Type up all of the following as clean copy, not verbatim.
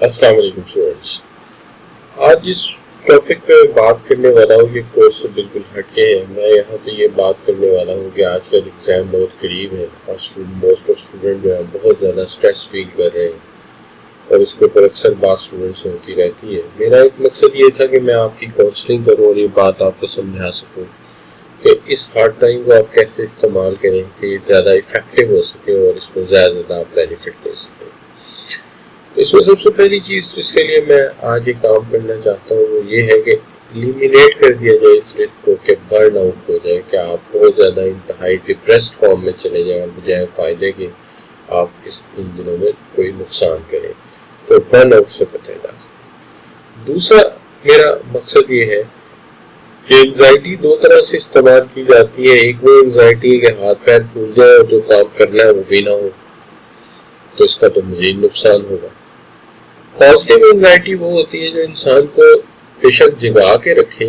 अस्सलाम वालेकुम स्टूडेंट्स। आज जिस टॉपिक पे बात करने वाला हूँ ये कोर्स से बिल्कुल हटके है। मैं यहाँ पे ये बात करने वाला हूँ कि आजकल एग्ज़ाम बहुत करीब है और मोस्ट ऑफ स्टूडेंट जो है बहुत ज़्यादा स्ट्रेस फील कर रहे हैं और इसके ऊपर अक्सर बात स्टूडेंट से होती रहती है। मेरा एक मकसद ये था कि मैं आपकी काउंसलिंग करूँ और ये बात आपको समझा सकूँ कि इस हार्ड टाइम को आप कैसे इस्तेमाल करें कि ज़्यादा इफेक्टिव हो सके और इसमें ज़्यादा आप बेनिफिट ले सकें। इसमें सबसे पहली चीज़ जिसके लिए मैं आज ये काम करना चाहता हूँ वो ये है कि एलिमिनेट कर दिया जाए इस रिस्क को कि बर्न आउट हो जाए, कि आप बहुत ज़्यादा इंतहाई डिप्रेस्ड फॉर्म में चले जाएं बजाय फ़ायदे के आप इन दिनों में कोई नुकसान करें, तो बर्न आउट से बचा जा सके। दूसरा मेरा मकसद ये है कि एंग्जाइटी दो तरह से इस्तेमाल की जाती है। एक वो एंग्जाइटी है कि हाथ पैर फूल जाए और जो काम करना है वो भी ना हो, तो इसका तो मज़ीद नुकसान होगा। पॉजिटिव एंग्जाइटी वो होती है जो इंसान को बेशक जगा के रखे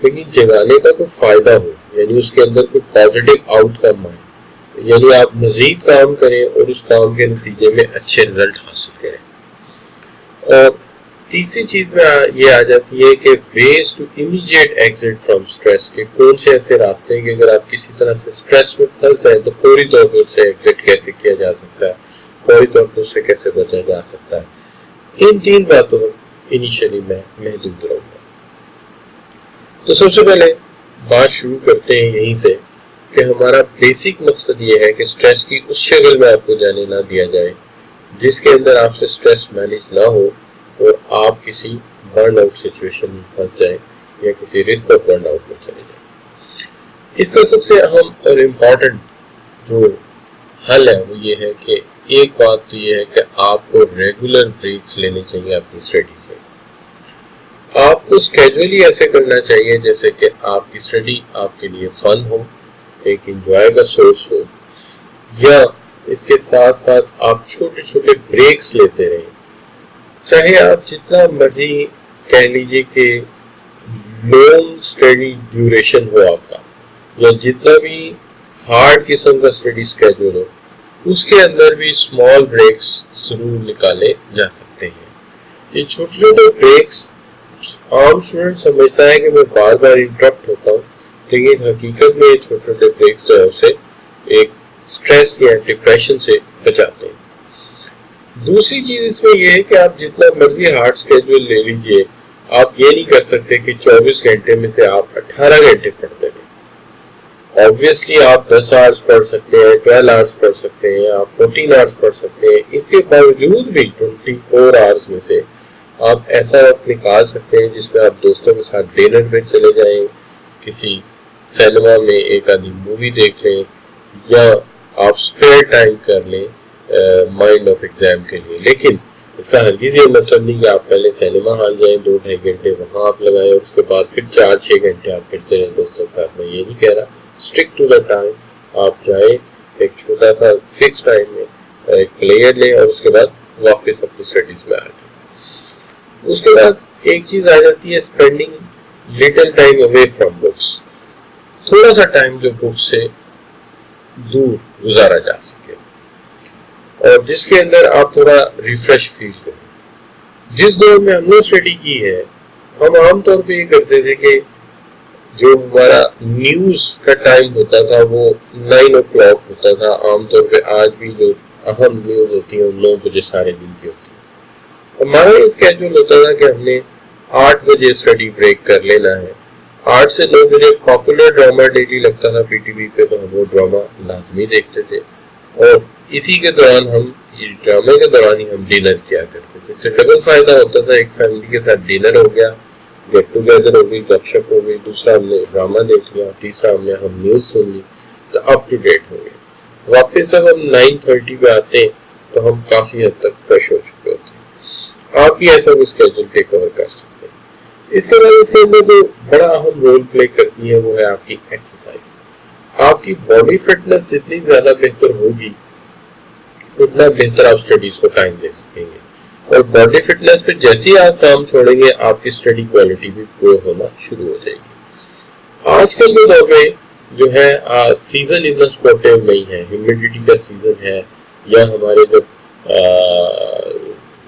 लेकिन जगाने का कोई फायदा हो, यानी उसके अंदर कोई पॉजिटिव आउटकम आए, यानी आप मजीद काम करें और उस काम के नतीजे में अच्छे रिजल्ट हासिल करें। और तीसरी चीज में ये आ जाती है कि ways to immediate exit from stress, के कौन से ऐसे रास्ते हैं कि अगर आप किसी तरह से स्ट्रेस में फंस जाए तो फौरी तौर पर उससे एग्जिट कैसे किया जा सकता है, फौरी तौर पर उससे कैसे बचा जा सकता है। इन तीन बातों में इनिशियली मैं महदूद रहूंगा। तो सबसे पहले बात शुरू करते हैं यहीं से कि हमारा बेसिक मकसद ये है कि स्ट्रेस की उस शक्ल में आपको जाने ना दिया जाए जिसके अंदर आपसे स्ट्रेस मैनेज ना हो और आप किसी बर्न आउट सिचुएशन में फंस जाए या किसी रिस्क ऑफ बर्न आउट में चले जाए। इसका सबसे अहम और इम्पॉर्टेंट जो हल है वो ये है कि एक बात तो ये है कि आपको रेगुलर ब्रेक्स लेने चाहिए अपनी स्टडीज में। आपको स्केजुअली ऐसे करना चाहिए जैसे कि आपकी स्टडी आपके लिए फन हो, एक एंजॉय का सोर्स हो, या इसके साथ साथ आप छोटे छोटे ब्रेक्स लेते रहें। चाहे आप जितना मर्जी कह लीजिए कि लॉन्ग स्टडी ड्यूरेशन हो आपका, या जितना भी हार्ड किस्म का स्टडी स्केड्यूल हो, उसके अंदर भी स्मॉल ब्रेक्स जरूर निकाले जा सकते हैं। ये छोटे छोटे ब्रेक्स आम स्टूडेंट समझता है कि मैं बार बार इंटरप्ट होता हूँ, लेकिन हकीकत में ये छोटे छोटे ब्रेक्स जो है उसे एक स्ट्रेस या डिप्रेशन से बचाते हैं। दूसरी चीज इसमें यह है कि आप जितना मर्जी हार्ड स्केड्यूल ले लीजिए, आप ये नहीं कर सकते कि 24 घंटे में से आप 18 घंटे पढ़ते हैं। ऑब्वियसली आप 10 आवर्स पढ़ सकते हैं, 12 आवर्स पढ़ सकते हैं, आप 14 आवर्स पढ़ सकते हैं। इसके बावजूद भी 24 आवर्स में से आप ऐसा वक्त निकाल सकते हैं जिसमें आप दोस्तों के साथ डिनर पे चले जाएं, किसी सिनेमा में एक आधी मूवी देख लें, या आप स्पेयर टाइम कर लें माइंड ऑफ एग्जाम के लिए। लेकिन इसका हरगिज़ ये मतलब नहीं कि आप पहले सिनेमा हॉल जाएं, 2-2.5 घंटे वहाँ आप लगाएं और उसके बाद फिर 4-6 घंटे आप फिरते रहें दोस्तों के साथ। मैं ये नहीं कह रहा, स्टिक टू द टाइम। आप जाए एक छोटा सा फिक्स टाइम में एक प्लेयर लें और उसके बाद वापस अपनी स्टडीज में आ जाए। उसके बाद एक चीज आ जाती है spending little time away from books, थोड़ा सा टाइम जो बुक से दूर गुजारा जा सके और जिसके अंदर आप थोड़ा रिफ्रेश फील करें। जिस दौर में हमने स्टडी की है, हम आमतौर पे ये करते थे कि जो हमारा न्यूज का टाइम होता था वो 9 o'clock होता था आमतौर पे। आज भी जो अहम न्यूज होती है 9 बजे सारे दिन की होती है। हमारा ये स्केड्यूल होता था कि हमने 8 बजे स्टडी ब्रेक कर लेना है। 8 से 9 बजे पॉपुलर ड्रामा डेली लगता था पीटीवी पे, तो हम वो ड्रामा लाजमी देखते थे और इसी के दौरान हम ड्रामे के दौरान ही हम डिनर किया करते थे। इससे डबल फायदा होता था, एक फैमिली के साथ डिनर हो गया, गेट टुगेदर हो गई, गपशप हो गई, दूसरा हमने ड्रामा देख लिया, तीसरा हमने हम न्यूज सुन ली, तो अप टू डेट हो गए। वापस जब हम 9:30 पे आते हैं तो हम काफी हद तक फ्रेश हो चुके होते हैं। आप भी ऐसा कोई स्केड्यूल पे कवर कर सकते हैं। इसके बाद इसके अंदर जो बड़ा अहम रोल प्ले करती है वो है आपकी एक्सरसाइज। आपकी बॉडी फिटनेस जितनी ज्यादा बेहतर होगी उतना बेहतर आप स्टडीज को टाइम दे सकेंगे, और बॉडी फिटनेस पे जैसे ही आप काम छोड़ेंगे आपकी स्टडी क्वालिटी भी पूरी होना शुरू हो जाएगी। आजकल के दौर में जो है सीजन इतना सपोर्टिव नहीं है, ह्यूमिडिटी का सीजन है, या हमारे जो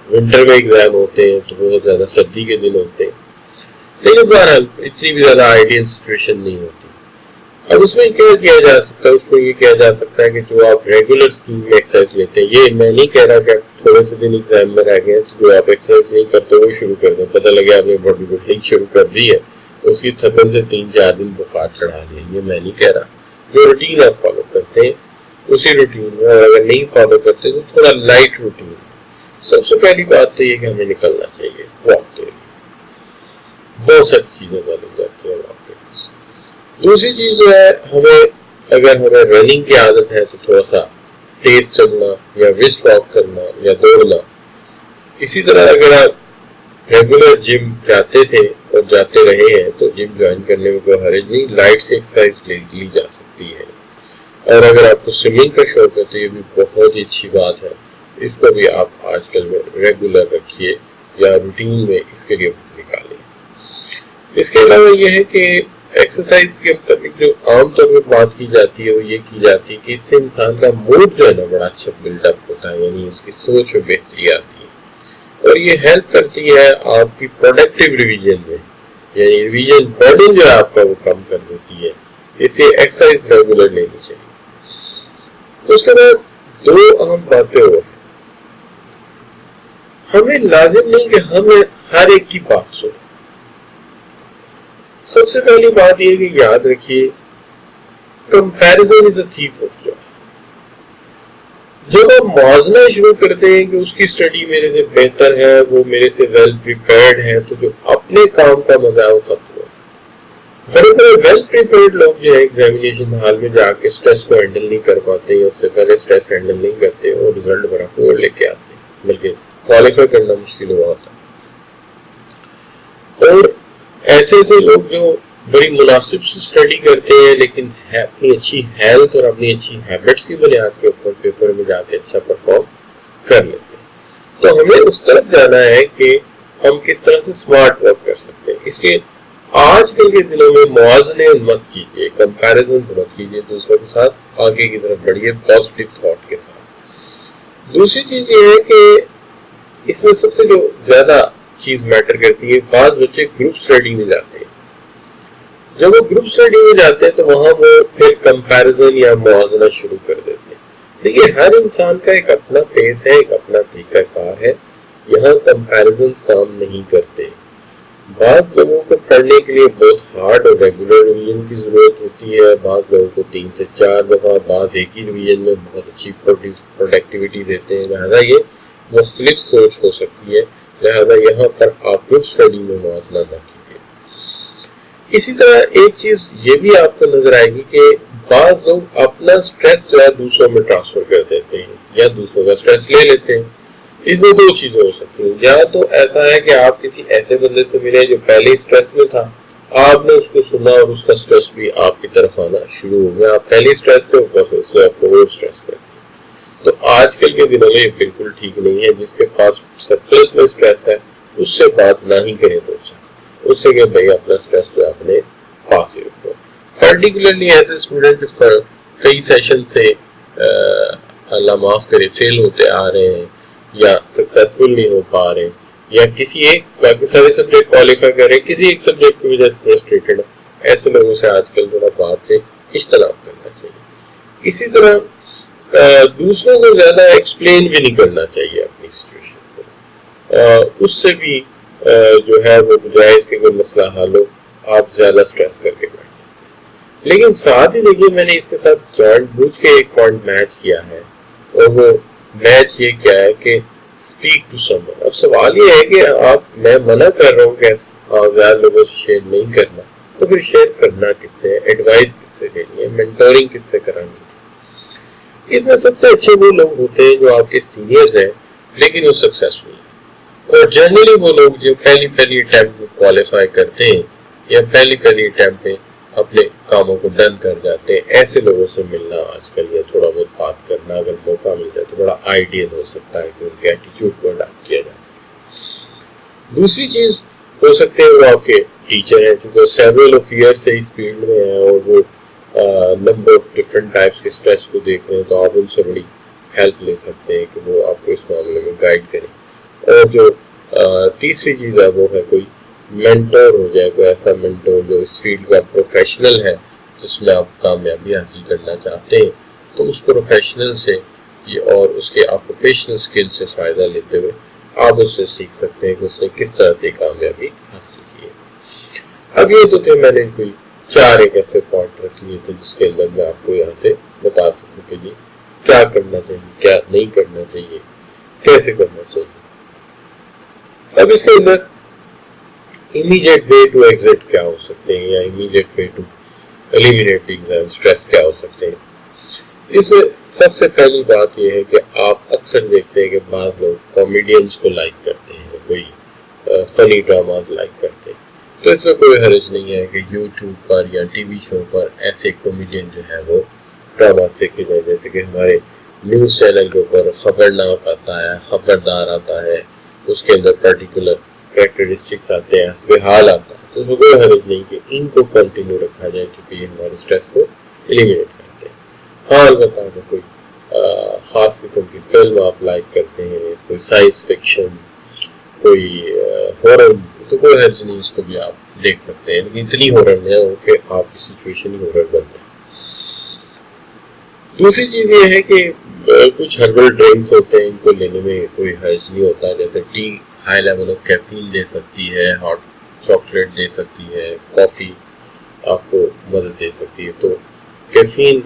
विंटर में एग्जाम होते हैं तो बहुत ज्यादा सर्दी के दिन होते हैं, लेकिन बहरहाल इतनी भी ज्यादा आइडियल सिचुएशन नहीं होती। अब उसमें क्या किया जा सकता है, उसमें ये किया जा सकता है कि जो आप रेगुलर स्कीम में एक्सरसाइज लेते हैं, ये मैं नहीं कह रहा कि थोड़े से दिन एग्जाम में रह गए तो जो आप एक्सरसाइज नहीं करते वो शुरू कर दें, पता लगे आपने बॉडी बिल्डिंग शुरू कर दी है तो उसकी थकन से 3-4 दिन बुखार चढ़ा लिया, ये मैं नहीं कह रहा। जो रूटीन आप फॉलो करते हैं उसी रूटीन में, और अगर नहीं फॉलो करते तो थोड़ा लाइट रूटीन। सबसे पहली बात तो ये कि हमें निकलना चाहिए वॉक के लिए, बहुत सारी चीजें बदल जाती है वॉक के लिए। दूसरी चीज जो है, अगर हमें रनिंग की आदत है तो थोड़ा सा तेज चलना या रिस्ट वॉक करना या दौड़ना। इसी तरह अगर आप रेगुलर जिम जाते थे और जाते रहे हैं तो जिम ज्वाइन करने में कोई हर्ज नहीं, लाइट से एक्सरसाइज ली जा सकती है। और अगर आपको स्विमिंग का शौक है तो ये भी बहुत ही अच्छी बात है, इसको भी आप आजकल में रेगुलर रखिए या रूटीन में इसके लिए निकालिए। इसके अलावा यह है कि एक्सरसाइज के मुताबिक जो आमतौर पर बात की जाती है वो ये की जाती है कि इससे इंसान का मूड जो है ना बड़ा अच्छा बिल्डअप होता है, यानी उसकी सोच में बेहतरी आती है और ये हेल्प करती है आपकी प्रोडक्टिव रिवीजन में, यानी रिवीजन बर्डन जो है आपका वो कम कर देती है। इससे एक्सरसाइज रेगुलर लेनी चाहिए। उसके बाद 2 अहम बातें और हैं, हमें लाजिम नहीं कि हमें हर एक की बात सुने। सबसे पहली बात यह कि याद रखिए, comparison is a thief of Joy. जब आप मौजना शुरू करते हैं कि उसकी स्टडी मेरे से बेहतर है, वो मेरे से वेल प्रिपेयर्ड है, तो जो अपने काम का मजा है वो खत्म हो। बड़े बड़े वेल प्रिपेयर्ड लोग जो है एग्जामिनेशन हॉल में जाके स्ट्रेस को हैंडल नहीं कर पाते या उससे पहले स्ट्रेस हैंडल नहीं करते और रिजल्ट बड़ा पुअर लेके आते हैं, बल्कि क्वालिफाई करना मुश्किल हुआ होता है। और ऐसे ऐसे लोग जो बड़ी मुनासिब से स्टडी करते हैं लेकिन अपनी अच्छी हेल्थ और अपनी अच्छी हैबिट्स की बुनियाद के ऊपर पेपर में जाके अच्छा परफॉर्म कर लेते हैं। तो हमें उस तरफ जाना है कि हम किस तरह से स्मार्ट वर्क कर सकते हैं। इसलिए आजकल के दिनों में मुआवजे मत कीजिए, कंपैरिजन मत कीजिए दूसरों के साथ, आगे की तरफ बढ़िए पॉजिटिव थॉट के साथ। दूसरी चीज ये है कि इसमें सबसे जो ज्यादा चीज मैटर करती है, बाद बच्चे ग्रुप स्टडी में जाते हैं। जब वो ग्रुप स्टडी में जाते हैं तो वहां वो फिर कंपैरिजन या मुआवजा शुरू कर देते हैं। देखिए, हर इंसान का एक अपना पेस है, एक अपना तरीकाकार है, यहाँ कंपैरिजन काम नहीं करते। बाद लोगों को पढ़ने के लिए बहुत हार्ड और रेगुलर रिवीजन की जरूरत होती है, बाद लोगों को 3 से 4 दफा, बाद एक ही रिवीजन में बहुत अच्छी प्रोडक्टिविटी देते हैं। लिहाजा ये मुख्तलिफ सोच हो सकती है, लिहाजा यहाँ पर आप ग्रुप स्टडी में मुआवजा न कीजिए। इसी तरह एक चीज ये भी आपको नजर आएगी कि बाद लोग अपना स्ट्रेस जो है दूसरों में ट्रांसफर कर देते हैं या दूसरों का स्ट्रेस ले लेते हैं। इसमें 2 चीजें हो सकती हैं, या तो ऐसा है कि आप किसी ऐसे बंदे से मिले जो पहले स्ट्रेस में था, आपने उसको सुना और उसका स्ट्रेस भी आपकी तरफ आना शुरू हो गया, आप पहले स्ट्रेस से ऊपर से उससे आपको और स्ट्रेस कर दिया। तो आजकल के दिनों में ये बिल्कुल ठीक नहीं है। जिसके पास सरप्लस में स्ट्रेस है उससे बात ना ही करें उससे कि भाई अपना स्ट्रेस जो अपने पास ही रखो। पर्टिकुलरली ऐसे स्टूडेंट कई सेशन से अल्लाह माफ करे फेल होते आ रहे हैं या सक्सेसफुल नहीं हो पा रहे, या किसी एक बाकी सारे सब्जेक्ट क्वालिफाई कर रहे, किसी एक सब्जेक्ट की वजह से फ्रस्ट्रेटेड है, ऐसे लोगों से आजकल थोड़ा बात से इज्तनाब करना चाहिए। इसी तरह दूसरों को ज्यादा एक्सप्लेन भी नहीं करना चाहिए अपनी सिचुएशन को, उससे भी जो है वो बजाय इसके कोई मसला हल हो आप ज्यादा स्ट्रेस करके बैठे। लेकिन साथ ही देखिए, मैंने इसके साथ जानबूझ के एक पॉइंट मैच किया है, और वो मैच ये क्या है कि स्पीक टू समवन। अब सवाल ये है कि मैं मना कर रहा हूँ कि ज्यादा लोगों से शेयर नहीं करना, तो फिर शेयर करना किससे, एडवाइस किससे लेनी है, मेंटोरिंग किससे करानी है। इसमें सबसे अच्छे वो लोग होते हैं जो आपके सीनियर्स हैं लेकिन वो सक्सेसफुल है, और जनरली वो लोग जो पहली अटेम्प्ट में क्वालिफाई करते हैं या पहली अटेम्प्ट पे अपने कामों को डन कर जाते हैं। ऐसे लोगों से मिलना आजकल या थोड़ा बहुत बात करना अगर मौका मिल जाए तो बड़ा आइडियल हो सकता है कि उनके एटीट्यूड को अडॉप्ट किया जा सके। दूसरी चीज हो सकते हैं वो आपके टीचर हैं, क्योंकि सेवरल ऑफ ईयर से इस फील्ड में है और वो नंबर ऑफ डिफरेंट टाइप्स के स्ट्रेस को देख रहे हैं, तो आप उनसे बड़ी हेल्प ले सकते हैं कि वो आपको इस मामले में गाइड करें। اور جو تیسری چیز ہے وہ ہے کوئی مینٹور ہو جائے، کوئی ایسا مینٹور جو اس فیلڈ کا پروفیشنل ہے جس میں آپ کامیابی حاصل کرنا چاہتے ہیں، تو اس پروفیشنل سے اور اس کے آکوپیشنل اسکل سے فائدہ لیتے ہوئے آپ اس سے سیکھ سکتے ہیں کہ اس نے کس طرح سے کامیابی حاصل کی ہے۔ اب یہ تو تھے میں نے کوئی 4 ایک ایسے پوائنٹ رکھ لیے تھے جس کے اندر میں آپ کو یہاں سے بتا سکوں کہ یہ کیا کرنا چاہیے، کیا نہیں کرنا چاہیے، کیسے کرنا چاہیے۔ اب اس کے اندر امیڈیٹ وے ٹو ایگزٹ کیا ہو سکتے ہیں، یا immediate way to eliminate exam stress کیا ہو سکتے ہیں۔ اس میں سب سے پہلی بات یہ ہے کہ آپ اکثر دیکھتے ہیں کہ بعض لوگ کامیڈینز کو لائک کرتے ہیں، کوئی فنی ڈراماز لائک کرتے ہیں، تو اس میں کوئی حرج نہیں ہے کہ یوٹیوب پر یا ٹی وی شو پر ایسے کامیڈین جو ہے وہ ڈراما سیکھے جائے، جیسے کہ ہمارے نیوز چینل کے اوپر خبرناک آتا ہے، خبردار آتا ہے، اس کے اندر پرٹیکولر کریکٹرسٹکس آتے ہیں، حسب حال آتا ہے، تو اس میں کوئی حرج نہیں کہ ان کو کنٹینیو رکھا جائے کیونکہ یہ ہمارے اسٹریس کو ایلیمینیٹ کرتے ہیں۔ ہاں البتہ اگر کوئی خاص قسم کی فلم آپ لائک کرتے ہیں، کوئی سائنس فکشن، کوئی ہارر، تو کوئی حرج نہیں، اس کو بھی آپ دیکھ سکتے ہیں، لیکن اتنی ہارر نہ ہو کہ آپ کی سچویشن ہی ہارر بن جائے۔ دوسری چیز یہ ہے کہ کچھ ہربل ڈرنکس ہوتے ہیں، ان کو لینے میں کوئی حرج نہیں ہوتا، جیسے tea high level of caffeine دے سکتی ہے، ہاٹ چاکلیٹ دے سکتی ہے، کافی آپ کو مدد دے سکتی ہے، تو کیفین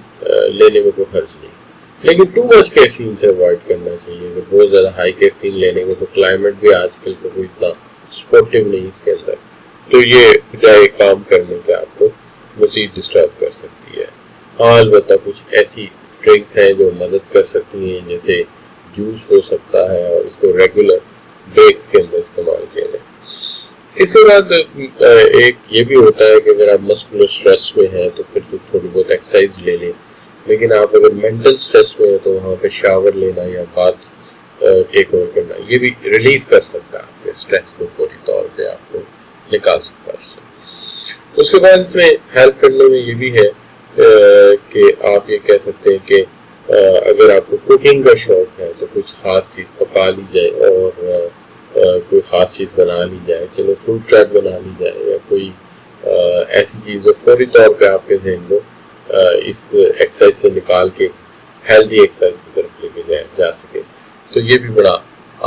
لینے میں کوئی حرج نہیں، لیکن ٹو مچ کیفین سے اوائڈ کرنا چاہیے۔ اگر بہت زیادہ ہائی کیفین لینے کو تو کلائمیٹ بھی آج کل تو کوئی اتنا سپورٹیو نہیں اس کے اندر، تو یہ بجائے کام کرنے کے آپ کو مزید ڈسٹرب کر سکتی ہے۔ ہاں البتہ کچھ ایسی ڈرنکس ہیں جو مدد کر سکتی ہیں، جیسے جوس ہو سکتا ہے، اور اس کو ریگولر بریکس کے اندر استعمال کیا جائے۔ اس کے بعد ایک یہ بھی ہوتا ہے کہ اگر آپ مسکولر اسٹریس میں ہیں تو پھر تو تھوڑی بہت ایکسرسائز لے لیں، لیکن آپ اگر مینٹل اسٹریس میں ہیں تو وہاں پہ شاور لینا یا باتھ ٹیک اوور کرنا یہ بھی ریلیف کر سکتا ہے آپ کے اسٹریس کو، فوری طور پہ آپ کو نکال سکتا ہے۔ اس کے بعد اس میں ہیلپ کرنے میں یہ بھی ہے کہ آپ یہ کہہ سکتے ہیں کہ اگر آپ کو کوکنگ کا شوق ہے تو کچھ خاص چیز پکا لی جائے، اور کوئی خاص چیز بنا لی جائے، چلو فروٹ چاٹ بنا لی جائے، یا کوئی ایسی چیز جو فوری طور پہ آپ کے ذہن کو اس ایکسرسائز سے نکال کے ہیلدی ایکسرسائز کی طرف لے کے جا سکے، تو یہ بھی بڑا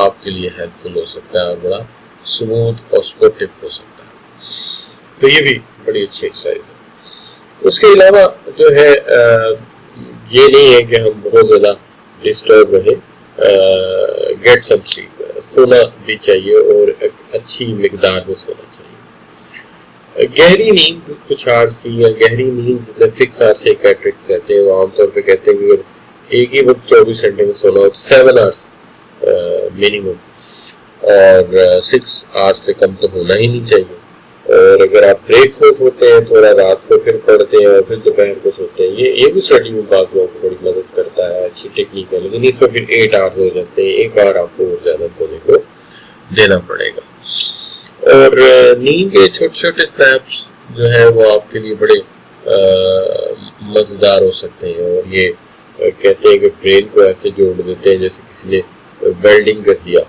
آپ کے لیے ہیلپ فل ہو سکتا ہے، اور بڑا سموتھ اور سپورٹیو ہو سکتا ہے، تو یہ بھی بڑی اچھی ایکسرسائز ہے۔ اس کے علاوہ جو ہے یہ نہیں ہے کہ ہم بہت زیادہ ڈسٹرب رہیں، گیٹ سم سلیپ، سونا بھی چاہیے، اور ایک اچھی مقدار میں سونا چاہیے۔ گہری نیند کچھ آرز کی، یا گہری نیند فکس آر سائکیٹرکس کہتے ہیں، وہ عام طور پہ کہتے ہیں کہ اگر ایک ہی وقت 24 گھنٹے میں سونا ہو 7 آورس منیمم، اور 6 آورس سے کم تو ہونا ہی نہیں چاہیے، اور اگر آپ بریکس میں سوتے ہیں تھوڑا رات کو پھر پڑھتے ہیں اور پھر دوپہر کو سوتے ہیں، یہ بھی اسٹڈی میں بعض لوگوں کو بڑی مدد کرتا ہے، اچھی ٹیکنیک ہے، لیکن اس میں پھر 8 آورس ہو جاتے ہیں، ایک بار آپ کو اور زیادہ سونے کو دینا پڑے گا۔ اور نیند کے چھوٹے چھوٹے اسٹیپس جو ہے وہ آپ کے لیے بڑے مزیدار ہو سکتے ہیں، اور یہ کہتے ہیں کہ برین کو ایسے جوڑ دیتے ہیں جیسے کسی نے ویلڈنگ کر دیا،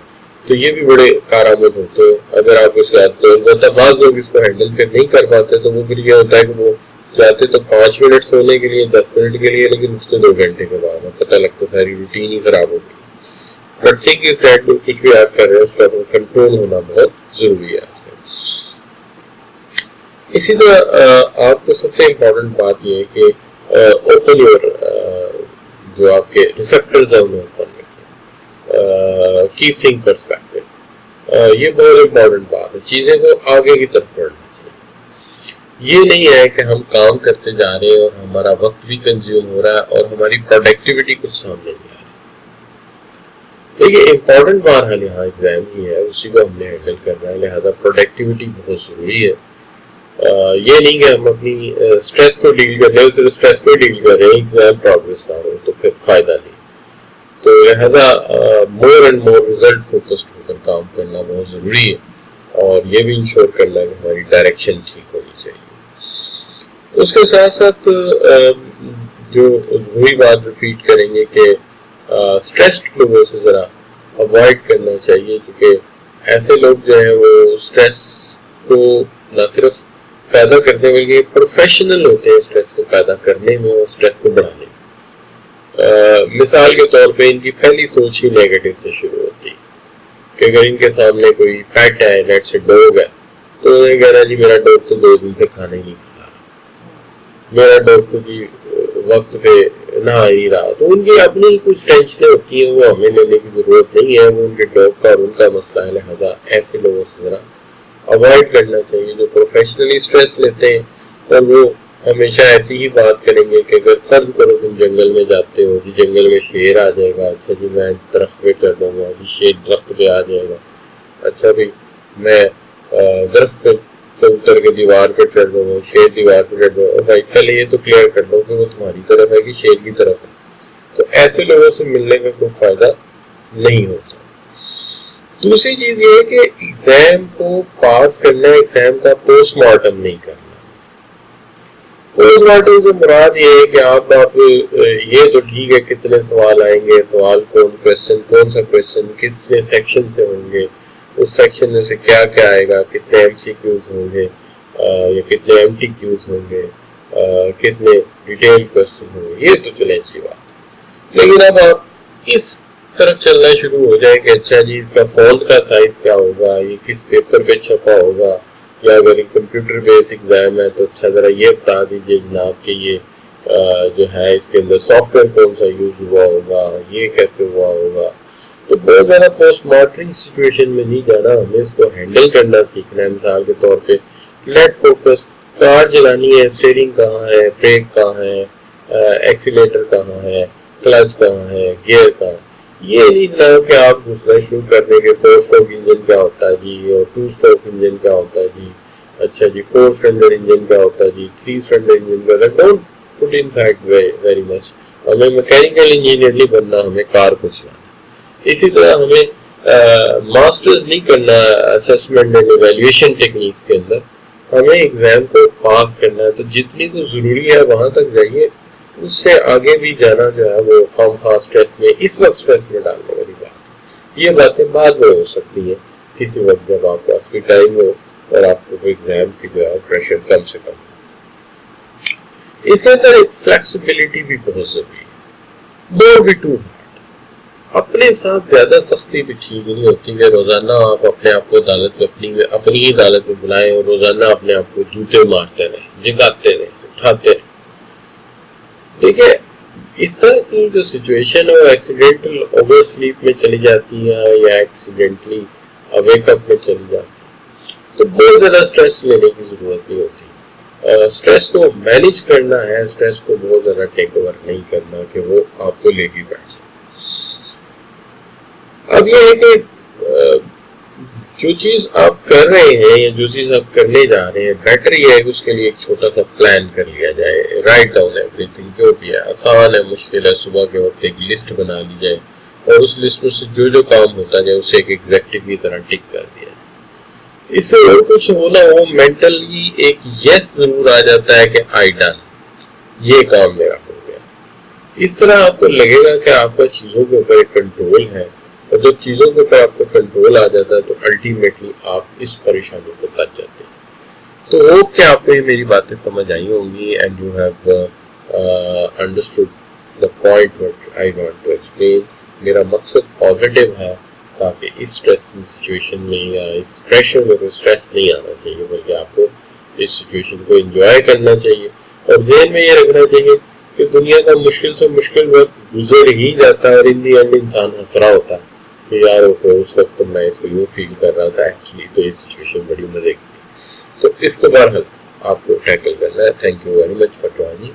تو یہ بھی بڑے کارآمد ہوتے ہیں اگر آپ اس یاد کریں۔ بعض لوگ اس کو ہینڈل نہیں کر پاتے، تو وہ پھر یہ ہوتا ہے کہ وہ جاتے تو 5 منٹ سونے کے لیے، 10 منٹ کے لیے، لیکن اس کے 2 گھنٹے کے بعد پتہ لگتا ساری روٹین ہی خراب ہوگی۔ بچے کی سائڈ میں کچھ بھی آپ کر رہے ہیں اس کا کنٹرول ہونا بہت ضروری ہے۔ اسی طرح آپ کو سب سے امپورٹنٹ بات یہ ہے کہ اوپن یور جو آپ کے ریسپٹرز ہیں انہیں اوپن رکھیں، کیپ تھنگ پرسپیکٹو، یہ بہت امپورٹنٹ بات ہے، چیزیں کو آگے کی طرف بڑھنا چاہیے۔ یہ نہیں ہے کہ ہم کام کرتے جا رہے ہیں اور ہمارا وقت بھی کنزیوم ہو رہا ہے اور ہماری پروڈکٹیوٹی کچھ سامنے نہیں آ رہی۔ دیکھیے امپورٹنٹ بات ہے یہاں ایگزام ہی ہے، اسی کو ہم نے ہینڈل کرنا ہے، لہٰذا پروڈکٹیوٹی بہت ضروری ہے۔ یہ نہیں کہ ہم اپنی اسٹریس کو ڈیل کر رہے ہیں، صرف اسٹریس کو ڈیل کر رہے ہیں، ایگزام پروگریس نہ ہو تو پھر فائدہ نہیں۔ تو لہذا more and more result focused ہو کر کام کرنا بہت ضروری ہے، اور یہ بھی انشور کرنا ہے کہ ہماری ڈائریکشن ٹھیک ہونی چاہیے۔ اس کے ساتھ ساتھ جو وہی بات ریپیٹ کریں گے کہ اسٹریسڈ لوگوں سے ذرا अवॉइड करना चाहिए, क्योंकि ऐसे लोग जो हैं वो स्ट्रेस को न सिर्फ पैदा करने बल्कि प्रोफेशनल होते हैं स्ट्रेस को पैदा करने में और स्ट्रेस को बढ़ाने में। मिसाल के तौर पे इनकी पहली सोच ही नेगेटिव से शुरू होती है कि अगर इनके सामने कोई पेट है, लेट्स से डॉग है, तो उन्हें कहना जी मेरा डॉग तो 2 दिन से खाना ही नहीं खा रहा, मेरा डॉग तो जी वक्त पे नहा ही रहा। तो उनकी अपनी कुछ टेंशनें होती हैं, वो हमें लेने की जरूरत नहीं है, वो उनके डॉग का और उनका मसला है। लिहाजा ऐसे लोगों से जरा अवॉइड करना चाहिए जो प्रोफेशनली स्ट्रेस लेते हैं, और वो हमेशा ऐसी ही बात करेंगे कि अगर फर्ज करो तुम जंगल में जाते हो, जी जंगल में शेर आ जाएगा, अच्छा जी मैं दरख्त पे चढ़ दूंगा, जी शेर दरख्त पे आ जाएगा, अच्छा भाई मैं दरख्त पे से उतर के दीवार पे चढ़ दूंगा, शेर दीवार पे चढ़ दूंगा। भाई पहले ये तो क्लियर कर दो कि वो तुम्हारी तरफ है कि शेर की तरफ है। तो ऐसे लोगों से मिलने का कोई फायदा नहीं होता। दूसरी चीज ये है कि एग्जाम को पास करना है, एग्जाम का पोस्टमार्टम नहीं करना। पोस्टमार्टम से मुराद ये है कि आप ये तो ठीक है कितने सवाल आएंगे, सवाल कौन सा क्वेश्चन कितने सेक्शन से होंगे, उस सेक्शन में से क्या क्या आएगा, कितने एमसीक्यूज होंगे या कितने एमटीक्यूज होंगे, कितने डिटेल क्वेश्चन होंगे, ये तो चले अच्छी बात। लेकिन अब आप इस तरफ चलना शुरू हो जाए कि अच्छा जी इसका फॉन्ट का साइज क्या होगा, ये किस पेपर पे छपा होगा, या अगर कंप्यूटर बेस्ड एग्जाम है तो अच्छा जरा ये बता दीजिए जनाब कि ये जो है इसके अंदर सॉफ्टवेयर कौन सा यूज हुआ होगा, ये कैसे हुआ होगा। तो बहुत ज्यादा पोस्ट मॉर्टम सिचुएशन में नहीं जाना, हमें इसको हैंडल करना सीखना है। मिसाल के तौर पे लेट फोकस, कार चलानी है, स्टीयरिंग कहाँ है, ब्रेक कहाँ है, एक्सीलेटर कहाँ है, क्लच कहाँ है, गियर कहाँ है। ये नहीं ना कि आप दूसरा शुरू करने के 4 स्ट्रोक इंजन क्या होता है जी, और 2 स्ट्रोक इंजन क्या होता है जी, अच्छा जी 4 सिलेंडर इंजन क्या होता है जी, 3 सिलेंडर इंजन का। Don't put inside very much. हमें मैकेनिकल इंजीनियर नहीं बनना, हमें कार को चलाना। इसी तरह हमें मास्टर्स नहीं करना असेसमेंट एंड इवैल्यूएशन टेक्निक्स के अंदर, हमें एग्जाम को पास करना है। तो जितनी को जरूरी है वहां तक जाइए, उससे आगे भी जाना जो है वो खामखा स्ट्रेस में, इस वक्त स्ट्रेस में डालने वाली बात। ये बातें बाद में हो सकती है किसी वक्त जब आपके पास भी टाइम हो और आपको एग्जाम की जो है प्रेशर कम से कम। इसके अंदर एक फ्लेक्सिबिलिटी भी बहुत जरूरी है। मोर बी टू अपने साथ ज्यादा सख्ती भी ठीक नहीं होती कि रोजाना आप अपने आप को अदालत में अपनी ही अदालत में बुलाएं और रोजाना अपने आप को जूते मारते रहे, जिगाते रहे, उठाते रहे। देखिए इस तरह की जो सिचुएशन है वो एक्सीडेंटल ओवर स्लीप में चली जाती है या एक्सीडेंटली वेकअप में चली जाती है। तो बहुत ज्यादा स्ट्रेस लेने की जरूरत नहीं होती। स्ट्रेस को मैनेज करना है, स्ट्रेस को बहुत ज्यादा टेक ओवर नहीं करना कि वो आपको लेके बैठ जाए। अब ये है कि जो चीज आप कर रहे हैं या जो चीज आप करने जा रहे हैं, बेटर ये है कि उसके लिए एक छोटा सा प्लान कर लिया जाए। राइट डाउन एवरीथिंग, जो भी है, आसान है मुश्किल है, सुबह के वक्त एक लिस्ट बना ली जाए और उस लिस्ट में से जो जो काम होता जाए उसे एक एग्जेक्टिव की तरह टिक कर दिया जाए। इससे और कुछ होना हो, मेंटली एक यस जरूर आ जाता है कि आई डन, ये काम मेरा हो गया। इस तरह आपको लगेगा कि आपका चीजों के ऊपर एक कंट्रोल है, और जब चीजों के ऊपर आपको कंट्रोल आ जाता है तो अल्टीमेटली आप इस परेशानी से बच जाते हैं। तो होप कि आपको ये मेरी बातें समझ आई होंगी and you have understood the point what I want to explain. मेरा मकसद पॉजिटिव है ताकि इस स्ट्रेसिंग सिचुएशन में या इस प्रेशर में कोई स्ट्रेस नहीं आना चाहिए, बल्कि आपको इस सिचुएशन को एंजॉय करना चाहिए और ज़हन में ये रखना चाहिए कि दुनिया का मुश्किल से मुश्किल वक्त गुजर ही जाता है और इन दी एंड इंसान हंस रहा होता है कि यार उस वक्त तो मैं इसको यूँ फील कर रहा था, एक्चुअली तो ये सिचुएशन बड़ी मजे की थी। तो इसको बहरहाल आपको टैकल करना है। Thank you very much for joining.